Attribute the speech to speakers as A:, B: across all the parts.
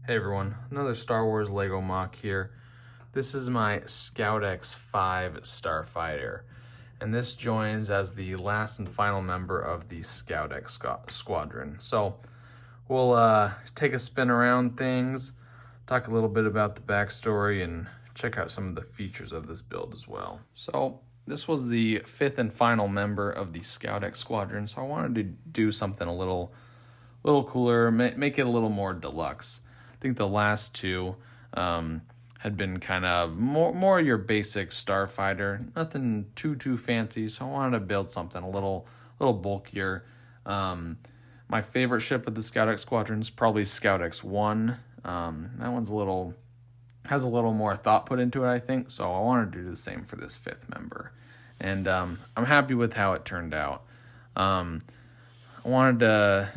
A: Hey everyone, another Star Wars Lego MOC here. This is my Scoutex-5 Starfighter, and this joins as the last and final member of the Scoutex squadron. So we'll take a spin around things, talk a little bit about the backstory, and check out some of the features of this build as well. So this was the fifth and final member of the Scoutex squadron, so I wanted to do something a little cooler, make it a little more deluxe. I think the last two had been kind of more your basic starfighter, nothing too fancy. So I wanted to build something a little bulkier. My favorite ship of the Scoutex squadron is probably Scoutex-1. That one's has a little more thought put into it, I think. So I wanted to do the same for this fifth member, and I'm happy with how it turned out. I wanted to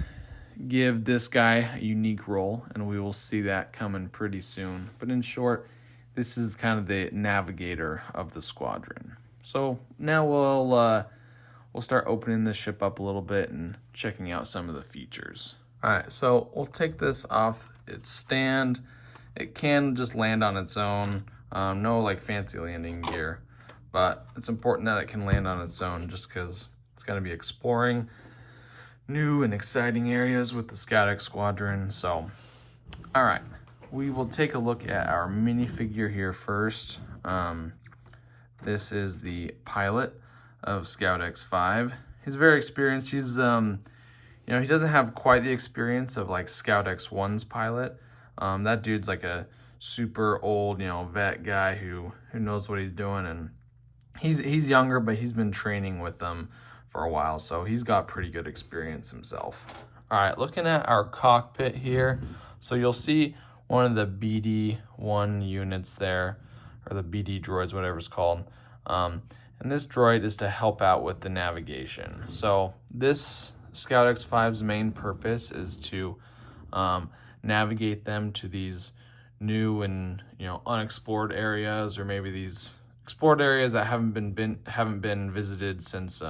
A: give this guy a unique role, and we will see that coming pretty soon. But in short, this is kind of the navigator of the squadron. So now we'll start opening this ship up a little bit and checking out some of the features. All right, so we'll take this off its stand. It can just land on its own, no like fancy landing gear, but it's important that it can land on its own just because it's going to be exploring new and exciting areas with the Scoutex squadron. So, all right, we will take a look at our minifigure here first. This is the pilot of Scoutex-5. He's very experienced. He's, he doesn't have quite the experience of like Scoutex-1's pilot. That dude's like a super old, vet guy who knows what he's doing, and he's younger, but he's been training with them for a while, so he's got pretty good experience himself. All right, looking at our cockpit here, so you'll see one of the BD-1 units there, or the BD droids, whatever it's called. And this droid is to help out with the navigation. So this Scoutex-5's main purpose is to navigate them to these new and unexplored areas, or maybe these explored areas that haven't been visited since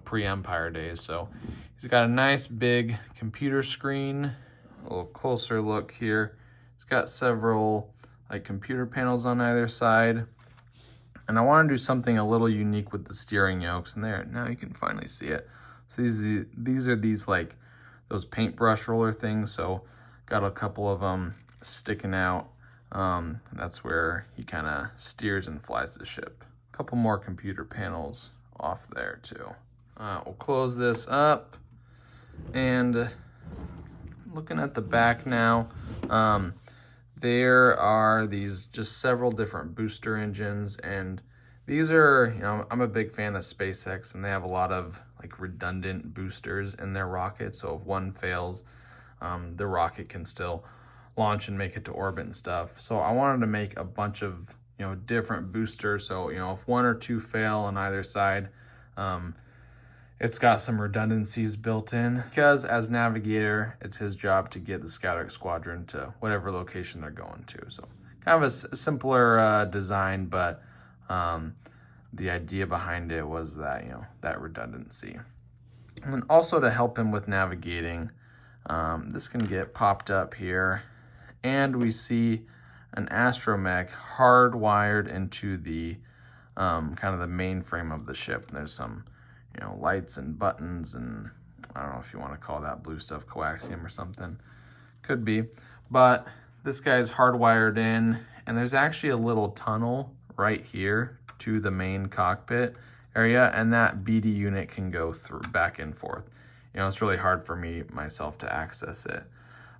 A: pre-Empire days. So he's got a nice big computer screen. A little closer look here. He's got several like computer panels on either side. And I want to do something a little unique with the steering yokes. And there, now you can finally see it. So these are like those paintbrush roller things. So got a couple of them sticking out. That's where he kind of steers and flies the ship. A couple more computer panels off there too. We'll close this up, and looking at the back now, there are these just several different booster engines, and these are, I'm a big fan of SpaceX, and they have a lot of like redundant boosters in their rocket, so if one fails, the rocket can still launch and make it to orbit and stuff. So I wanted to make a bunch of different boosters, so if one or two fail on either side, it's got some redundancies built in, because as navigator, it's his job to get the Scoutex squadron to whatever location they're going to. So kind of a simpler design, but the idea behind it was that, that redundancy. And then also to help him with navigating, this can get popped up here, and we see an astromech hardwired into the kind of the mainframe of the ship. And there's some lights and buttons, and I don't know if you want to call that blue stuff coaxium or something. Could be. But this guy's hardwired in, and there's actually a little tunnel right here to the main cockpit area, and that BD unit can go through back and forth. It's really hard for myself to access it.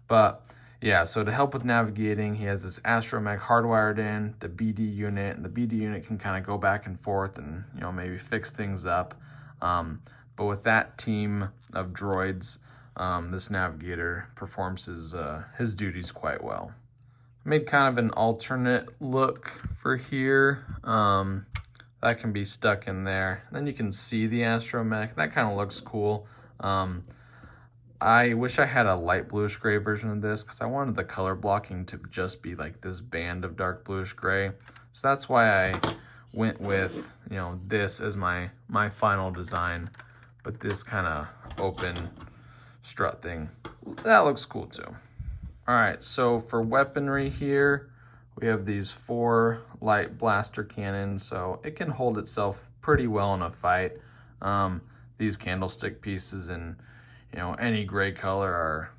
A: But yeah, so to help with navigating, he has this astromech hardwired in, the BD unit, and the BD unit can kind of go back and forth and maybe fix things up. But with that team of droids, this navigator performs his duties quite well. I made kind of an alternate look for here. That can be stuck in there. Then you can see the astromech. That kind of looks cool. I wish I had a light bluish gray version of this, because I wanted the color blocking to just be like this band of dark bluish gray. So that's why I went with, this as my final design. But this kind of open strut thing, that looks cool too. All right, so for weaponry here, we have these 4 light blaster cannons, so it can hold itself pretty well in a fight. These candlestick pieces in, any gray color are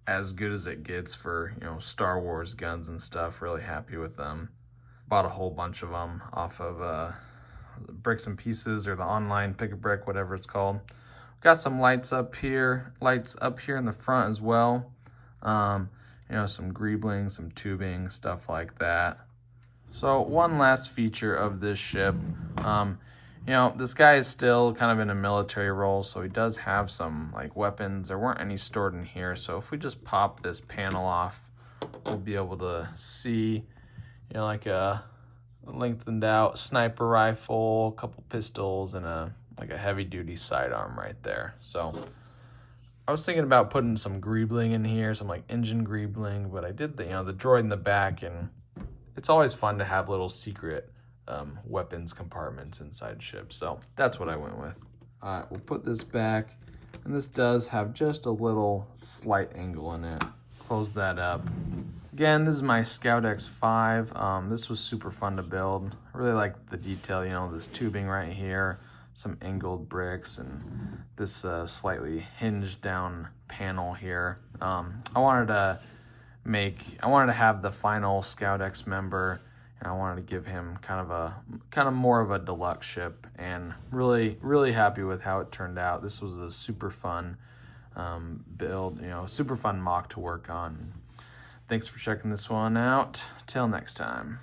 A: as good as it gets for, Star Wars guns and stuff. Really happy with them. Bought a whole bunch of them off of Bricks and Pieces or the online Pick a Brick, whatever it's called. Got some lights up here in the front as well. Some greebling, some tubing, stuff like that. So one last feature of this ship, this guy is still kind of in a military role, so he does have some like weapons. There weren't any stored in here, so if we just pop this panel off, we'll be able to see, like a lengthened out sniper rifle, a couple pistols, and a heavy duty sidearm right there. So I was thinking about putting some greebling in here, some like engine greebling, but I did the droid in the back, and it's always fun to have little secret weapons compartments inside ships. So that's what I went with. All right, we'll put this back, and this does have just a little slight angle in it. Close that up. Again, this is my Scoutex-5. This was super fun to build. I really like the detail, this tubing right here, some angled bricks, and this slightly hinged down panel here. I wanted to have the final Scoutex member, and I wanted to give him kind of more of a deluxe ship, and really happy with how it turned out. This was a super fun build, super fun MOC to work on. Thanks for checking this one out. Till next time.